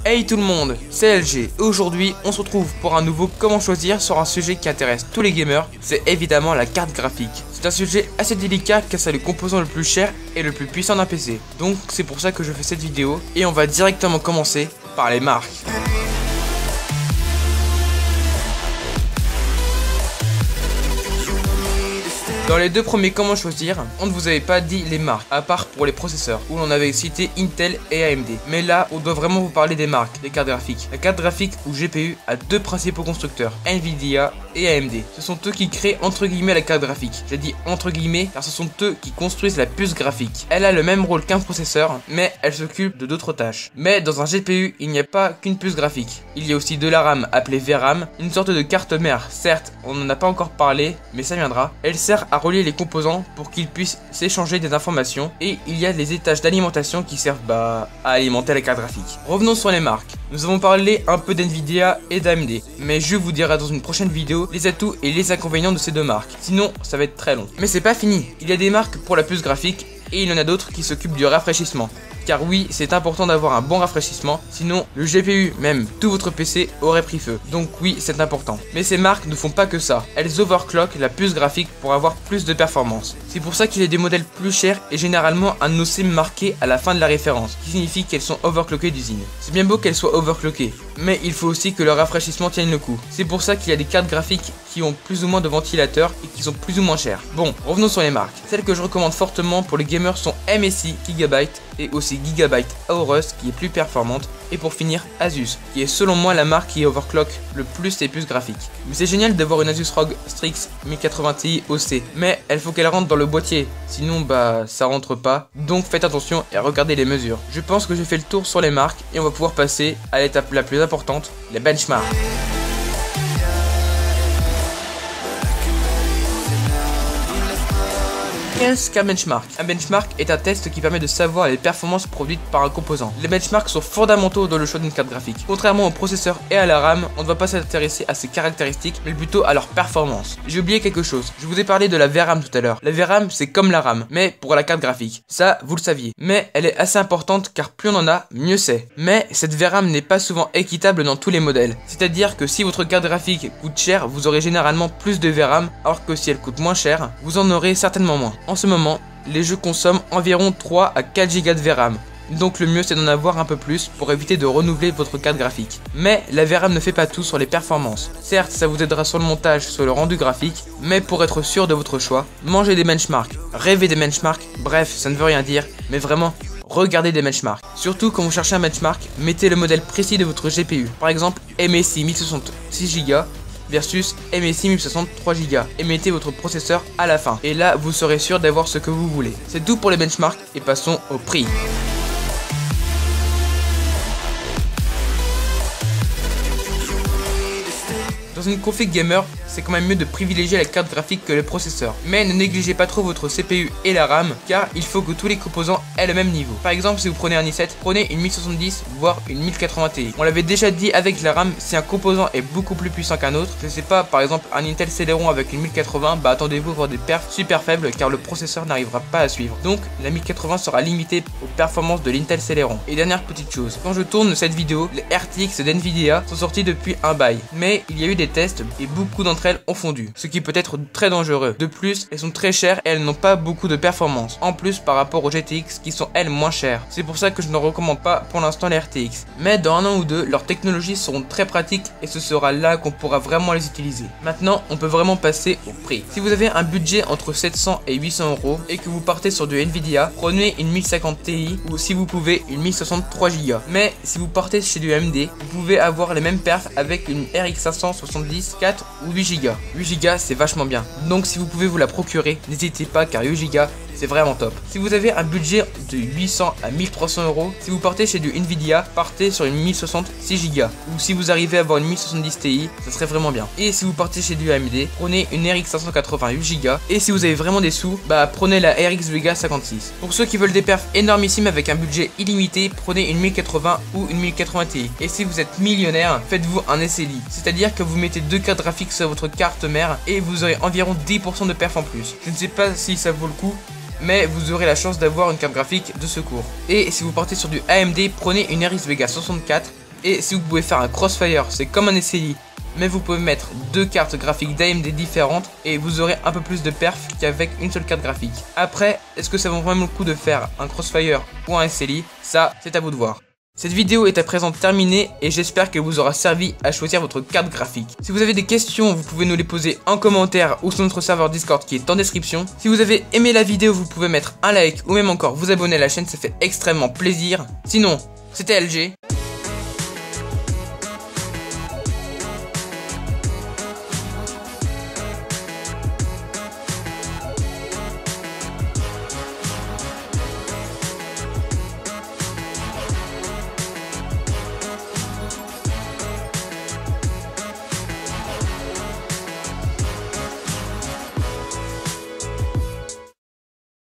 Hey tout le monde, c'est LG et aujourd'hui on se retrouve pour un nouveau comment choisir sur un sujet qui intéresse tous les gamers, c'est évidemment la carte graphique. C'est un sujet assez délicat car c'est le composant le plus cher et le plus puissant d'un PC. Donc c'est pour ça que je fais cette vidéo et on va directement commencer par les marques. Dans les deux premiers comment choisir, on ne vous avait pas dit les marques, à part pour les processeurs, où l'on avait cité Intel et AMD. Mais là, on doit vraiment vous parler des marques, des cartes graphiques. La carte graphique ou GPU a deux principaux constructeurs, Nvidia et AMD. Ce sont eux qui créent entre guillemets la carte graphique. J'ai dit entre guillemets car ce sont eux qui construisent la puce graphique. Elle a le même rôle qu'un processeur, mais elle s'occupe de d'autres tâches. Mais dans un GPU, il n'y a pas qu'une puce graphique. Il y a aussi de la RAM appelée VRAM, une sorte de carte mère. Certes, on n'en a pas encore parlé, mais ça viendra. Elle sert à relier les composants pour qu'ils puissent s'échanger des informations et il y a les étages d'alimentation qui servent à alimenter la carte graphique. Revenons sur les marques. Nous avons parlé un peu d'Nvidia et d'AMD, mais je vous dirai dans une prochaine vidéo les atouts et les inconvénients de ces deux marques. Sinon, ça va être très long. Mais c'est pas fini. Il y a des marques pour la puce graphique et il y en a d'autres qui s'occupent du rafraîchissement. Car oui, c'est important d'avoir un bon rafraîchissement, sinon le GPU, même tout votre PC, aurait pris feu. Donc oui, c'est important. Mais ces marques ne font pas que ça. Elles overclockent la puce graphique pour avoir plus de performance. C'est pour ça qu'il y a des modèles plus chers et généralement un OC marqué à la fin de la référence, qui signifie qu'elles sont overclockées d'usine. C'est bien beau qu'elles soient overclockées, mais il faut aussi que le rafraîchissement tienne le coup. C'est pour ça qu'il y a des cartes graphiques qui ont plus ou moins de ventilateurs et qui sont plus ou moins chères. Bon, revenons sur les marques. Celles que je recommande fortement pour les gamers sont MSI, Gigabyte et aussi Gigabyte Aorus qui est plus performante, et pour finir Asus qui est selon moi la marque qui overclock le plus les puces graphiques. Mais c'est génial d'avoir une Asus ROG Strix 1080 Ti OC, mais elle faut qu'elle rentre dans le boîtier, sinon ça rentre pas, donc faites attention et regardez les mesures. Je pense que j'ai fait le tour sur les marques et on va pouvoir passer à l'étape la plus importante, les benchmarks. Qu'est-ce qu'un benchmark? Un benchmark est un test qui permet de savoir les performances produites par un composant. Les benchmarks sont fondamentaux dans le choix d'une carte graphique. Contrairement au processeur et à la RAM, on ne va pas s'intéresser à ses caractéristiques, mais plutôt à leur performance. J'ai oublié quelque chose. Je vous ai parlé de la VRAM tout à l'heure. La VRAM, c'est comme la RAM, mais pour la carte graphique. Ça, vous le saviez. Mais elle est assez importante car plus on en a, mieux c'est. Mais cette VRAM n'est pas souvent équitable dans tous les modèles. C'est-à-dire que si votre carte graphique coûte cher, vous aurez généralement plus de VRAM, alors que si elle coûte moins cher, vous en aurez certainement moins. En ce moment, les jeux consomment environ 3 à 4 Go de VRAM. Donc le mieux c'est d'en avoir un peu plus pour éviter de renouveler votre carte graphique. Mais la VRAM ne fait pas tout sur les performances. Certes, ça vous aidera sur le montage, sur le rendu graphique, mais pour être sûr de votre choix, mangez des benchmarks, rêvez des benchmarks, bref, ça ne veut rien dire, mais vraiment, regardez des benchmarks. Surtout quand vous cherchez un benchmark, mettez le modèle précis de votre GPU. Par exemple, MSI 1066 Go versus MSI 1060 3 Go et mettez votre processeur à la fin. Et là, vous serez sûr d'avoir ce que vous voulez. C'est tout pour les benchmarks et passons au prix. Dans une config gamer, c'est quand même mieux de privilégier la carte graphique que le processeur. Mais ne négligez pas trop votre CPU et la RAM, car il faut que tous les composants aient le même niveau. Par exemple, si vous prenez un i7, prenez une 1070 voire une 1080 Ti. On l'avait déjà dit avec la RAM, si un composant est beaucoup plus puissant qu'un autre, je sais pas, par exemple un Intel Celeron avec une 1080, attendez-vous à avoir des perfs super faibles car le processeur n'arrivera pas à suivre. Donc la 1080 sera limitée aux performances de l'Intel Celeron. Et dernière petite chose, quand je tourne cette vidéo, les RTX d'Nvidia sont sortis depuis un bail. Mais il y a eu des tests et beaucoup d'entre elles ont fondu, ce qui peut être très dangereux. De plus, elles sont très chères et elles n'ont pas beaucoup de performance, en plus par rapport aux GTX qui sont elles moins chères. C'est pour ça que je ne recommande pas pour l'instant les RTX. Mais dans un an ou deux, leurs technologies seront très pratiques et ce sera là qu'on pourra vraiment les utiliser. Maintenant, on peut vraiment passer au prix. Si vous avez un budget entre 700 et 800 € et que vous partez sur du Nvidia, prenez une 1050 Ti ou si vous pouvez une 1063 Go. Mais si vous partez chez du AMD, vous pouvez avoir les mêmes perfs avec une RX 570 4 ou 8 Go. 8 Go c'est vachement bien. Donc si vous pouvez vous la procurer, n'hésitez pas car 8 Go c'est vraiment top. Si vous avez un budget de 800 à 1300 €, si vous partez chez du Nvidia, partez sur une 1066 Go. Ou si vous arrivez à avoir une 1070 Ti, ça serait vraiment bien. Et si vous partez chez du AMD, prenez une RX 588 Go. Et si vous avez vraiment des sous, prenez la RX Vega 56. Pour ceux qui veulent des perfs énormissimes avec un budget illimité, prenez une 1080 ou une 1080 Ti. Et si vous êtes millionnaire, faites-vous un SLI. C'est-à-dire que vous mettez deux cartes graphiques sur votre carte mère et vous aurez environ 10% de perf en plus. Je ne sais pas si ça vaut le coup, mais vous aurez la chance d'avoir une carte graphique de secours. Et si vous partez sur du AMD, prenez une RX Vega 64 Et si vous pouvez faire un Crossfire, c'est comme un SLI, mais vous pouvez mettre deux cartes graphiques d'AMD différentes et vous aurez un peu plus de perf qu'avec une seule carte graphique. Après, est-ce que ça vaut vraiment le coup de faire un Crossfire ou un SLI? Ça, c'est à vous de voir. Cette vidéo est à présent terminée et j'espère qu'elle vous aura servi à choisir votre carte graphique. Si vous avez des questions, vous pouvez nous les poser en commentaire ou sur notre serveur Discord qui est en description. Si vous avez aimé la vidéo, vous pouvez mettre un like ou même encore vous abonner à la chaîne, ça fait extrêmement plaisir. Sinon, c'était LG.